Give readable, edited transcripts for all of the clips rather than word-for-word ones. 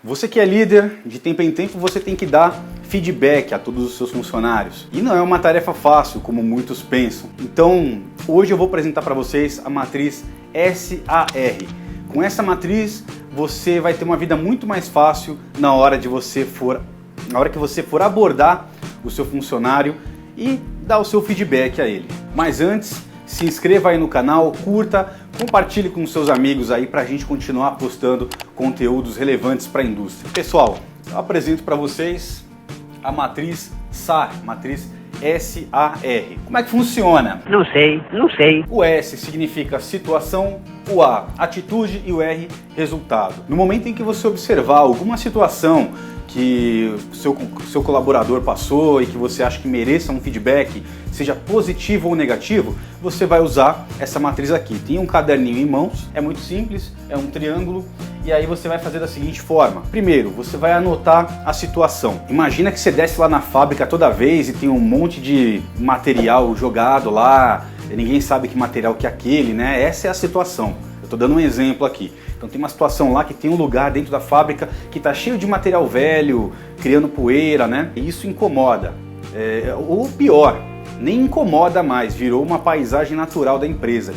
Você que é líder, de tempo em tempo você tem que dar feedback a todos os seus funcionários. E não é uma tarefa fácil, como muitos pensam. Então, hoje eu vou apresentar para vocês a matriz SAR. Com essa matriz, você vai ter uma vida muito mais fácil na hora que você for abordar o seu funcionário e dar o seu feedback a ele. Mas antes, se inscreva aí no canal, curta, compartilhe com seus amigos aí para a gente continuar postando conteúdos relevantes para a indústria. Pessoal, eu apresento para vocês a matriz SAR, matriz SAR. Como é que funciona? Não sei. O S significa situação, o A, atitude e o R, resultado. No momento em que você observar alguma situação que seu colaborador passou e que você acha que mereça um feedback, seja positivo ou negativo, você vai usar essa matriz aqui. Tem um caderninho em mãos, é muito simples, é um triângulo, e aí você vai fazer da seguinte forma. Primeiro, você vai anotar a situação. Imagina que você desce lá na fábrica toda vez e tem um monte de material jogado lá, e ninguém sabe que material que é aquele, né? Essa é a situação. Eu estou dando um exemplo aqui. Então tem uma situação lá que tem um lugar dentro da fábrica que está cheio de material velho, criando poeira, né? E isso incomoda. Ou pior, nem incomoda mais, virou uma paisagem natural da empresa.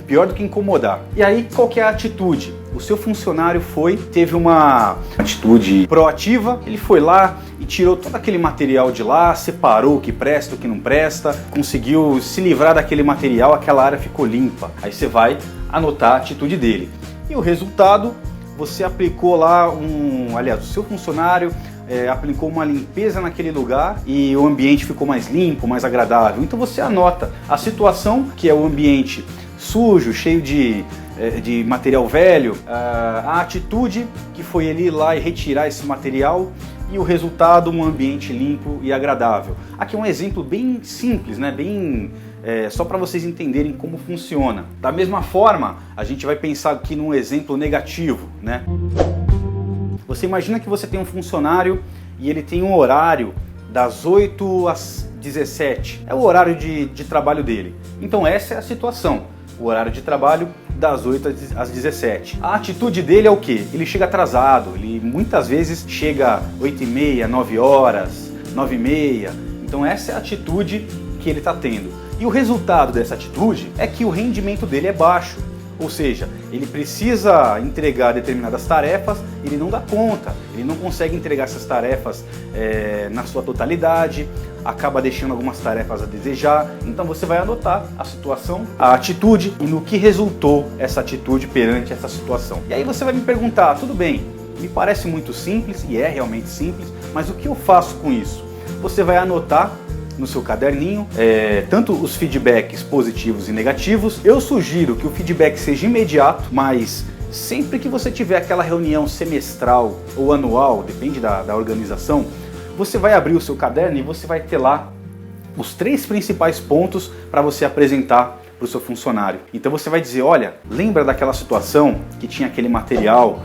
Pior do que incomodar. E aí, qual que é a atitude? O seu funcionário teve uma atitude proativa, ele foi lá e tirou todo aquele material de lá, separou o que presta, o que não presta, conseguiu se livrar daquele material, aquela área ficou limpa. Aí você vai anotar a atitude dele. E o resultado, você aplicou lá o seu funcionário aplicou uma limpeza naquele lugar e o ambiente ficou mais limpo, mais agradável. Então você anota a situação, que é o ambiente sujo, cheio de material velho, a atitude, que foi ele ir lá e retirar esse material, e o resultado, um ambiente limpo e agradável. Aqui é um exemplo bem simples, né? Só para vocês entenderem como funciona. Da mesma forma, a gente vai pensar aqui num exemplo negativo, né? Você imagina que você tem um funcionário e ele tem um horário das 8 às 17. É o horário de trabalho dele. Então essa é a situação. O horário de trabalho das 8 às 17. A atitude dele é o quê? Ele chega atrasado. Ele muitas vezes chega 8h30, 9 horas, 9h30. Então essa é a atitude que ele está tendo. E o resultado dessa atitude é que o rendimento dele é baixo. Ou seja, ele precisa entregar determinadas tarefas, ele não dá conta, ele não consegue entregar essas tarefas na sua totalidade, acaba deixando algumas tarefas a desejar. Então você vai anotar a situação, a atitude e no que resultou essa atitude perante essa situação. E aí você vai me perguntar, tudo bem, me parece muito simples e é realmente simples, mas o que eu faço com isso? Você vai anotar no seu caderninho, tanto os feedbacks positivos e negativos. Eu sugiro que o feedback seja imediato, mas sempre que você tiver aquela reunião semestral ou anual, depende da organização, você vai abrir o seu caderno e você vai ter lá os 3 principais pontos para você apresentar para o seu funcionário. Então você vai dizer, olha, lembra daquela situação que tinha aquele material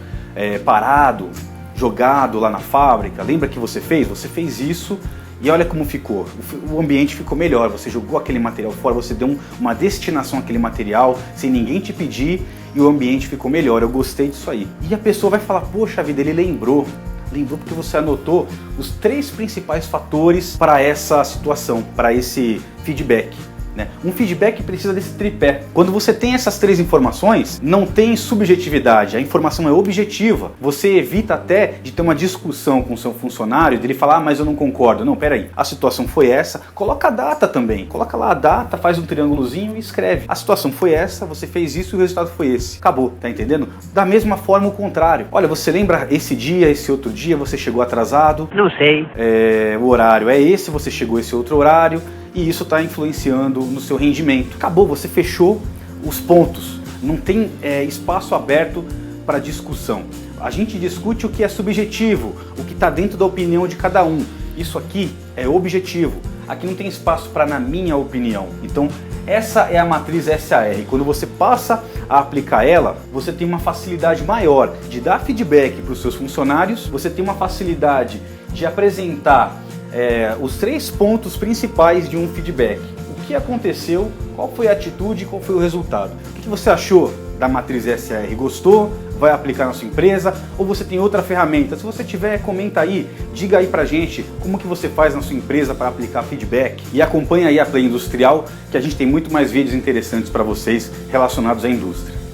parado, jogado lá na fábrica? Lembra que você fez isso? E olha como ficou, o ambiente ficou melhor, você jogou aquele material fora, você deu uma destinação àquele material sem ninguém te pedir e o ambiente ficou melhor, eu gostei disso aí. E a pessoa vai falar, poxa vida, ele lembrou porque você anotou os 3 principais fatores para essa situação, para esse feedback. Um feedback precisa desse tripé. Quando você tem essas 3 informações, não tem subjetividade, a informação é objetiva. Você evita até de ter uma discussão com o seu funcionário, dele falar, mas eu não concordo. Não, peraí, a situação foi essa, coloca a data também. Coloca lá a data, faz um triângulozinho e escreve. A situação foi essa, você fez isso e o resultado foi esse. Acabou, tá entendendo? Da mesma forma o contrário. Olha, você lembra esse dia, esse outro dia, você chegou atrasado? Não sei. O horário é esse, você chegou esse outro horário. E isso está influenciando no seu rendimento. Acabou, você fechou os pontos. Não tem espaço aberto para discussão. A gente discute o que é subjetivo, o que está dentro da opinião de cada um. Isso aqui é objetivo. Aqui não tem espaço para na minha opinião. Então, essa é a matriz SAR. Quando você passa a aplicar ela, você tem uma facilidade maior de dar feedback para os seus funcionários, você tem uma facilidade de apresentar os 3 pontos principais de um feedback. O que aconteceu, qual foi a atitude e qual foi o resultado. O que você achou da matriz SAR? Gostou? vai aplicar na sua empresa, ou você tem outra ferramenta. Se você tiver, comenta aí, diga aí pra gente como que você faz na sua empresa para aplicar feedback, e acompanha aí a Play Industrial, que a gente tem muito mais vídeos interessantes para vocês relacionados à indústria.